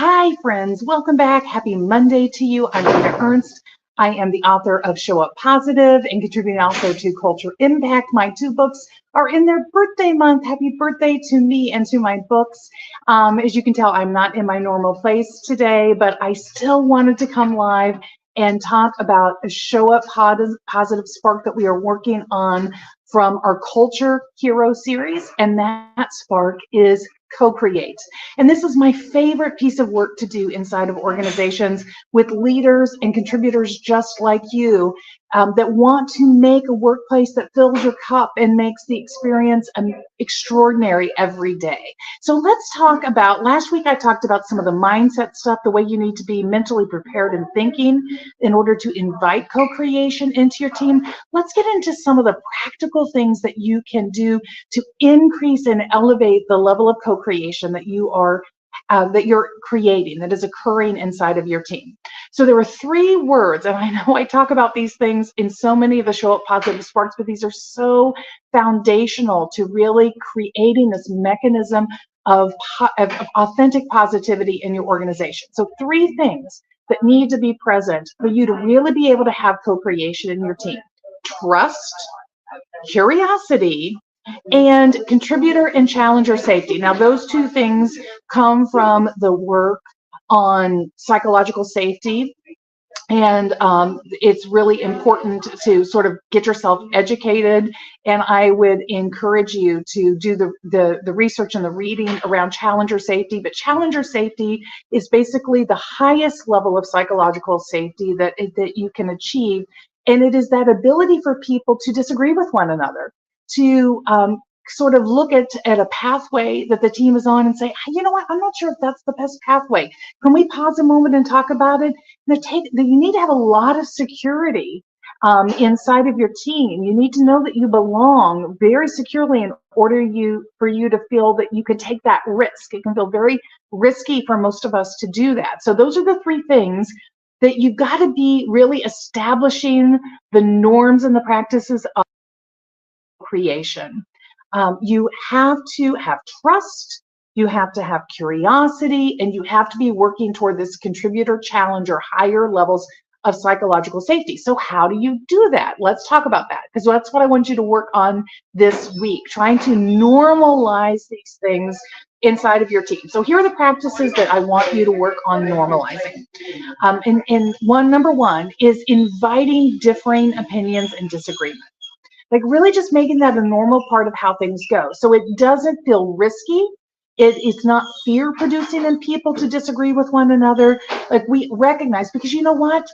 Hi, friends. Welcome back. Happy Monday to you. I'm Rita Ernst. I am the author of Show Up Positive and contributing also to Culture Impact. My two books are in their birthday month. Happy birthday to me and to my books. As you can tell, I'm not in my normal place today, but I still wanted to come live and talk about a Show Up Positive spark that we are working on from our Culture Hero series. And that spark is co-create. And this is my favorite piece of work to do inside of organizations with leaders and contributors just like you that want to make a workplace that fills your cup and makes the experience extraordinary every day. So let's talk about, last week I talked about some of the mindset stuff, the way you need to be mentally prepared and thinking in order to invite co-creation into your team. Let's get into some of the practical things that you can do to increase and elevate the level of co-creation that you're creating, that is occurring inside of your team. So there are three words, and I know I talk about these things in so many of the Show Up Positive Sparks, but these are so foundational to really creating this mechanism of authentic positivity in your organization. So three things that need to be present for you to really be able to have co-creation in your team: trust, curiosity, and contributor and challenger safety. Now, those two things come from the work on psychological safety, and it's really important to sort of get yourself educated. And I would encourage you to do the research and the reading around challenger safety. But challenger safety is basically the highest level of psychological safety that you can achieve. And it is that ability for people to disagree with one another, to sort of look at a pathway that the team is on and say, hey, you know what, I'm not sure if that's the best pathway. Can we pause a moment and talk about it? You need to have a lot of security inside of your team. You need to know that you belong very securely in order for you to feel that you can take that risk. It can feel very risky for most of us to do that. So those are the three things that you've got to be really establishing the norms and the practices of creation. You have to have trust, you have to have curiosity, and you have to be working toward this contributor challenge or higher levels of psychological safety. So how do you do that? Let's talk about that, because that's what I want you to work on this week, trying to normalize these things inside of your team. So here are the practices that I want you to work on normalizing. Number one is inviting differing opinions and disagreement. Like really just making that a normal part of how things go. So it doesn't feel risky. It's not fear producing in people to disagree with one another. Like we recognize, because you know what?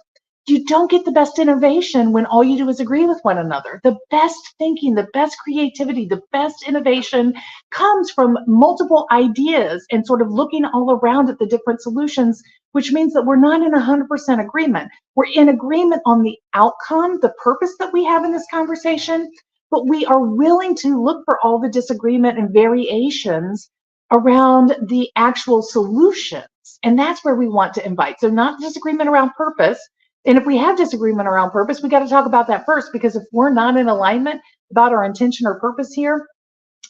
You don't get the best innovation when all you do is agree with one another. The best thinking, the best creativity, the best innovation comes from multiple ideas and sort of looking all around at the different solutions, which means that we're not in 100% agreement. We're in agreement on the outcome, the purpose that we have in this conversation, but we are willing to look for all the disagreement and variations around the actual solutions. And that's where we want to invite. So not disagreement around purpose. And if we have disagreement around purpose, we got to talk about that first, because if we're not in alignment about our intention or purpose here,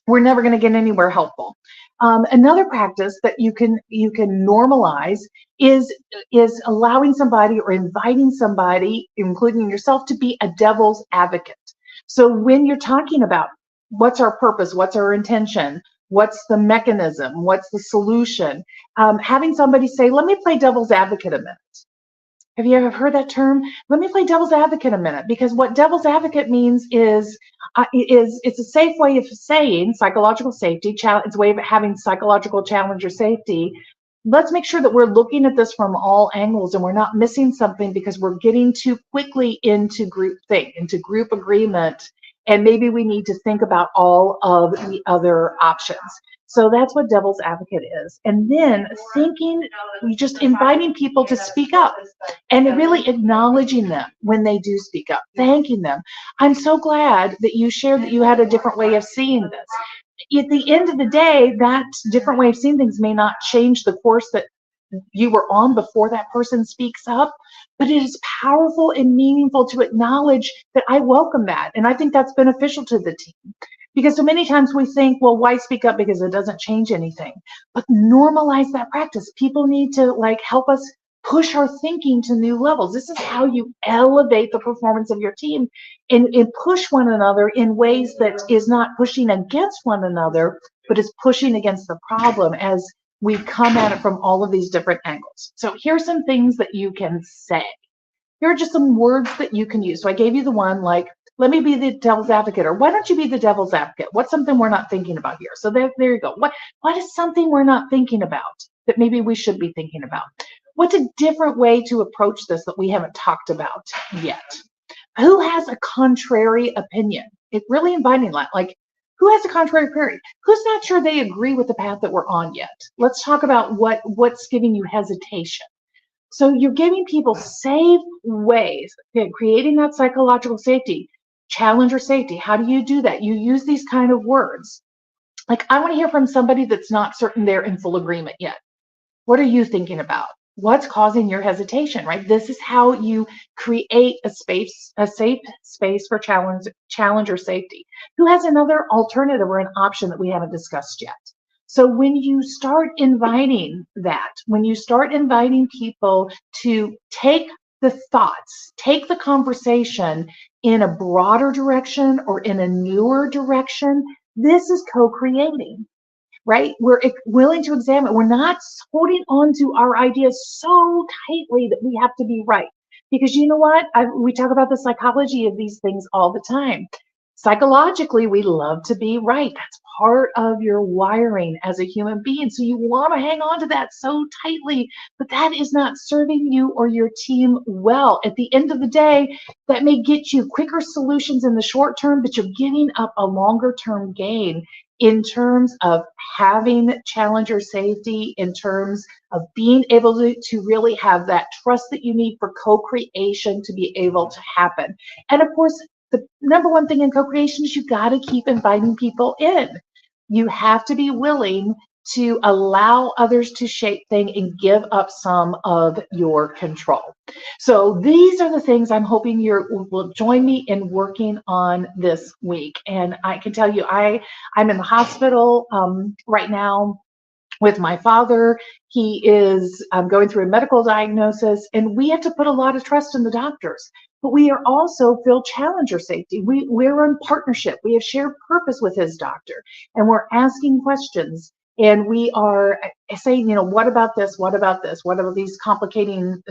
we're never going to get anywhere helpful. Another practice that you can normalize is allowing somebody or inviting somebody, including yourself, to be a devil's advocate. So when you're talking about what's our purpose, what's our intention, what's the mechanism, what's the solution, having somebody say, let me play devil's advocate a minute. Have you ever heard that term? Let me play devil's advocate a minute, because what devil's advocate means is it's a safe way of saying psychological safety. It's a way of having psychological challenge or safety. Let's make sure that we're looking at this from all angles and we're not missing something because we're getting too quickly into groupthink, into group agreement, and maybe we need to think about all of the other options. So that's what devil's advocate is. And then just inviting people to speak up and really acknowledging them when they do speak up, thanking them. I'm so glad that you shared that you had a different way of seeing this. At the end of the day, that different way of seeing things may not change the course that you were on before that person speaks up, but it is powerful and meaningful to acknowledge that I welcome that. And I think that's beneficial to the team. Because so many times we think, well, why speak up because it doesn't change anything? But normalize that practice. People need to like help us push our thinking to new levels. This is how you elevate the performance of your team and push one another in ways that is not pushing against one another, but is pushing against the problem as we come at it from all of these different angles. So here's some things that you can say. Here are just some words that you can use. So I gave you the one like, let me be the devil's advocate, or why don't you be the devil's advocate? What's something we're not thinking about here? So there you go. What is something we're not thinking about that maybe we should be thinking about? What's a different way to approach this that we haven't talked about yet? Who has a contrary opinion? It's really inviting that. Like, who has a contrary opinion? Who's not sure they agree with the path that we're on yet? Let's talk about what's giving you hesitation. So you're giving people safe ways, creating that psychological safety, challenger safety. How do you do that? You use these kind of words. Like, I want to hear from somebody that's not certain they're in full agreement yet. What are you thinking about? What's causing your hesitation, right? This is how you create a safe space for challenger safety. Who has another alternative or an option that we haven't discussed yet? So when you start inviting that, when you start inviting people to take the thoughts, take the conversation in a broader direction or in a newer direction, this is co-creating, right? We're willing to examine. We're not holding on to our ideas so tightly that we have to be right. Because you know what? We talk about the psychology of these things all the time. Psychologically, we love to be right. That's part of your wiring as a human being. So you want to hang on to that so tightly, but that is not serving you or your team well. At the end of the day, that may get you quicker solutions in the short term, but you're giving up a longer term gain in terms of having challenger safety, in terms of being able to really have that trust that you need for co-creation to be able to happen. And of course, the number one thing in co-creation is you got to keep inviting people in. You have to be willing to allow others to shape things and give up some of your control. So these are the things I'm hoping you will join me in working on this week. And I can tell you, I'm in the hospital right now with my father. He is going through a medical diagnosis, and we have to put a lot of trust in the doctors. But we are also feel challenger safety. We're in partnership. We have shared purpose with his doctor, and we're asking questions. And we are saying, what about this? What about this? What about these complicating,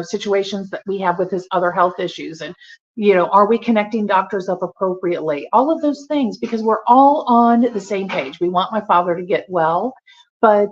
situations that we have with his other health issues? And, are we connecting doctors up appropriately? All of those things, because we're all on the same page. We want my father to get well. But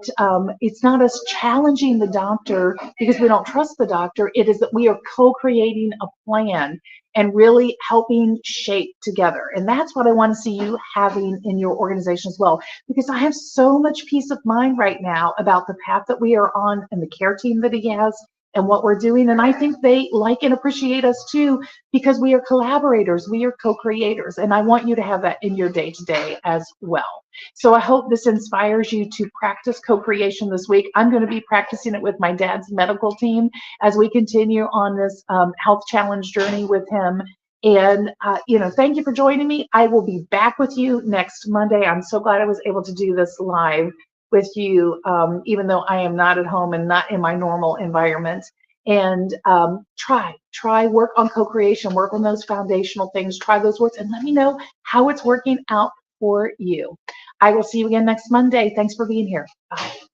it's not us challenging the doctor because we don't trust the doctor. It is that we are co-creating a plan and really helping shape together. And that's what I want to see you having in your organization as well, because I have so much peace of mind right now about the path that we are on and the care team that he has and what we're doing. And I think they like and appreciate us too, because we are collaborators, we are co-creators. And I want you to have that in your day-to-day as well. So I hope this inspires you to practice co-creation this week. I'm going to be practicing it with my dad's medical team as we continue on this health challenge journey with him. And, thank you for joining me. I will be back with you next Monday. I'm so glad I was able to do this live with you, even though I am not at home and not in my normal environment. And try work on co-creation, work on those foundational things, try those words, and let me know how it's working out for you. I will see you again next Monday. Thanks for being here. Bye.